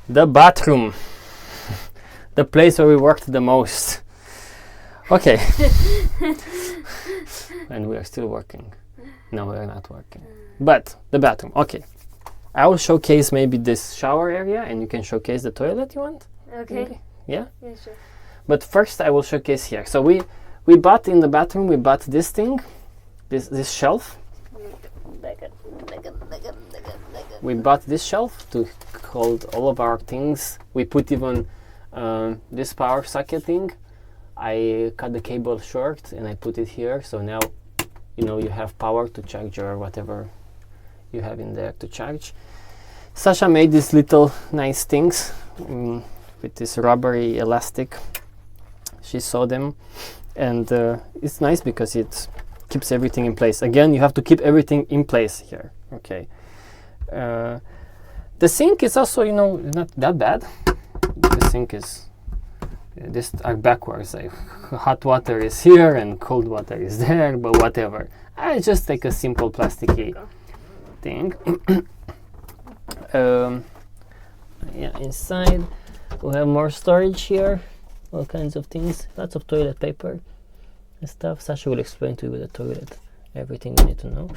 The bathroom. The place where we worked the most. Okay. And we are still working. No, we are not working. But the bathroom, okay. I will showcase maybe this shower area and you can showcase the toilet you want. Okay. Maybe? Yeah? Yeah, sure. But first I will showcase here. So we bought in the bathroom, we bought this thing, this shelf. We bought this shelf to hold all of our things. We put even this power socket thing. I cut the cable short and I put it here. So now, you know, you have power to charge your whatever you have in there to charge. Sasha made these little nice things with this rubbery elastic. She saw them, and it's nice because it keeps everything in place. Again, you have to keep everything in place here. Okay. The sink is also, you know, not that bad. The sink is this are backwards. Like hot water is here and cold water is there, but whatever. I just take a simple plasticky thing. Yeah, inside we have more storage here, all kinds of things, lots of toilet paper and stuff. Sasha will explain to you with the toilet everything you need to know.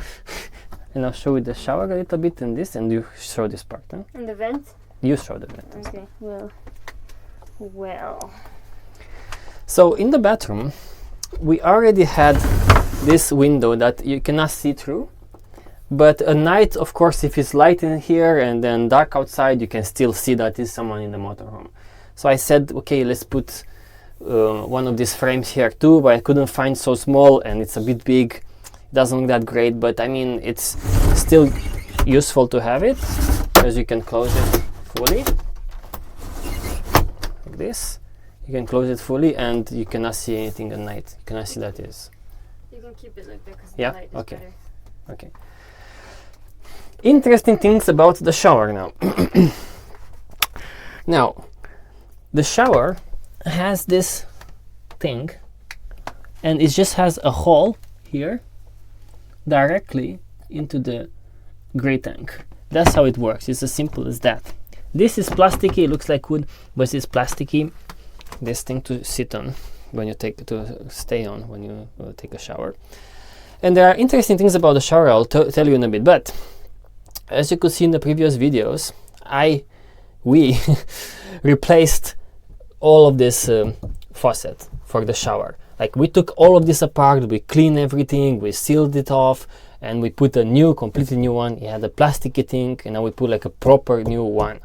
And I'll show you the shower a little bit in this, and you show this part. Huh? And the vent? You show the vent. Okay, well. So in the bathroom, we already had this window that you cannot see through. But at night, of course, if it's light in here and then dark outside, you can still see that there's someone in the motorhome. So I said, okay, let's put one of these frames here too, but I couldn't find so small and it's a bit big. It doesn't look that great, but I mean, it's still useful to have it, because you can close it fully. Like this. You can close it fully and you cannot see anything at night. You cannot see that is. You can keep it like that because yeah? the light is Okay. better. Okay. Interesting things about the shower now. Now, the shower has this thing, and it just has a hole here directly into the gray tank. That's how it works. It's as simple as that. This is plasticky. It looks like wood, but it's plasticky. This thing to sit on when you stay on when you take a shower. And there are interesting things about the shower. I'll tell you in a bit. But as you could see in the previous videos, we replaced all of this faucet for the shower. Like we took all of this apart, we cleaned everything, we sealed it off, and we put a new, completely new one. It had a plasticky thing, and now we put like a proper new one.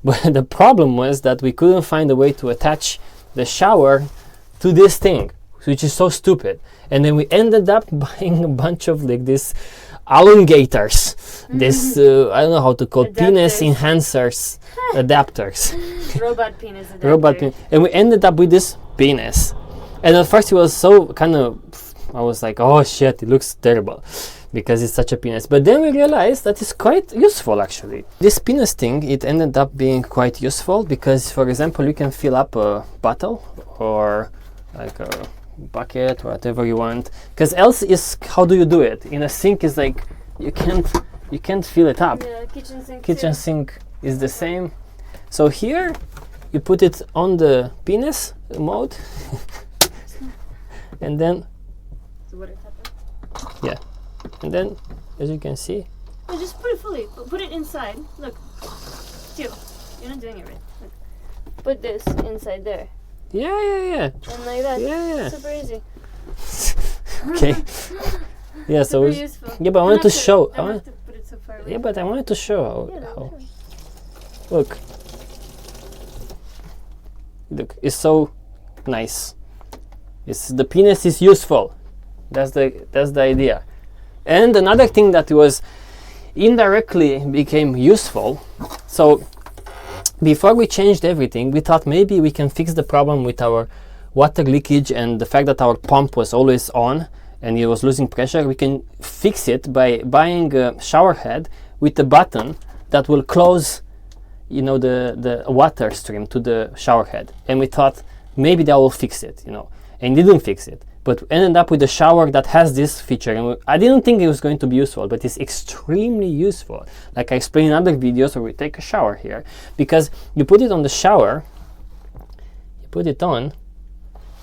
But the problem was that we couldn't find a way to attach the shower to this thing, which is so stupid. And then we ended up buying a bunch of like this elongators, this I don't know how to call penis enhancers, adapters. Robot penis adapter. Robot penis. And we ended up with this penis. And at first it was so kind of, I was like, oh shit, it looks terrible because it's such a penis. But then we realized that it's quite useful actually. This penis thing, it ended up being quite useful because, for example, you can fill up a bottle or like a bucket, whatever you want. Because else is, how do you do it? In a sink is like, you can't fill it up. Yeah, kitchen sink. Kitchen sink is the same. So here you put it on the penis mode. And then, So what happened? yeah, and then as you can see, No, just put it fully. Put it inside. Look, Tio, you're not doing it right. Look. Put this inside there, yeah, and like that. yeah. Super easy. Okay, yeah. So Super it's, useful. yeah, but I wanted to show. Don't have to put it so far away. Yeah, but I wanted to show Yeah, how. sure. Look, it's so nice. The penis is useful. That's the idea. And another thing that was indirectly became useful. So before we changed everything, we thought maybe we can fix the problem with our water leakage and the fact that our pump was always on and it was losing pressure. We can fix it by buying a shower head with a button that will close, you know, the water stream to the shower head. And we thought maybe that will fix it, you know. And it didn't fix it. but ended up with a shower that has this feature. And I didn't think it was going to be useful, but it's extremely useful. Like I explained in other videos where we take a shower here, because you put it on the shower, you put it on,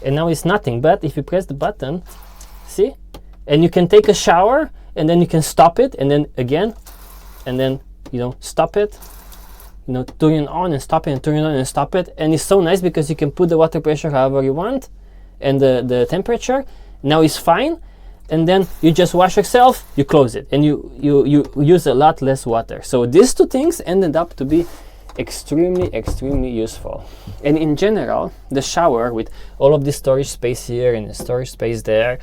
and now it's nothing. But if you press the button, see, and you can take a shower, and then you can stop it, and then again, and then, you know, stop it, you know, turn it on and stop it, and turn it on and stop it. And it's so nice because you can put the water pressure however you want, and the temperature. Now it's fine, and then you just wash yourself, you close it, and you use a lot less water. So these two things ended up to be extremely useful. And in general, the shower with all of this storage space here and the storage space there,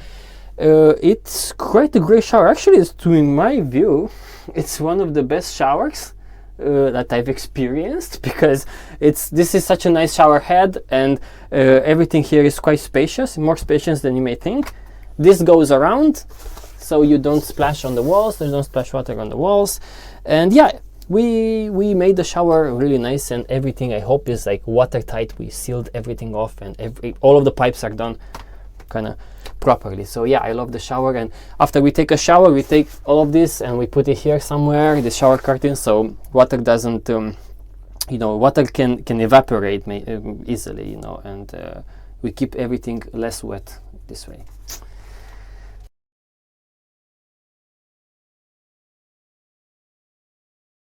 it's quite a great shower. Actually, in my view, it's one of the best showers that I've experienced, because this is such a nice shower head, and everything here is quite spacious, more spacious than you may think. This goes around, so you don't splash on the walls, there's no splash water on the walls. And yeah, we made the shower really nice, and everything, I hope, is like watertight. We sealed everything off, and all of the pipes are done kind of properly. So yeah, I love the shower. And after we take a shower, we take all of this and we put it here somewhere, the shower curtain, so water doesn't you know, water can evaporate easily, you know, and we keep everything less wet this way.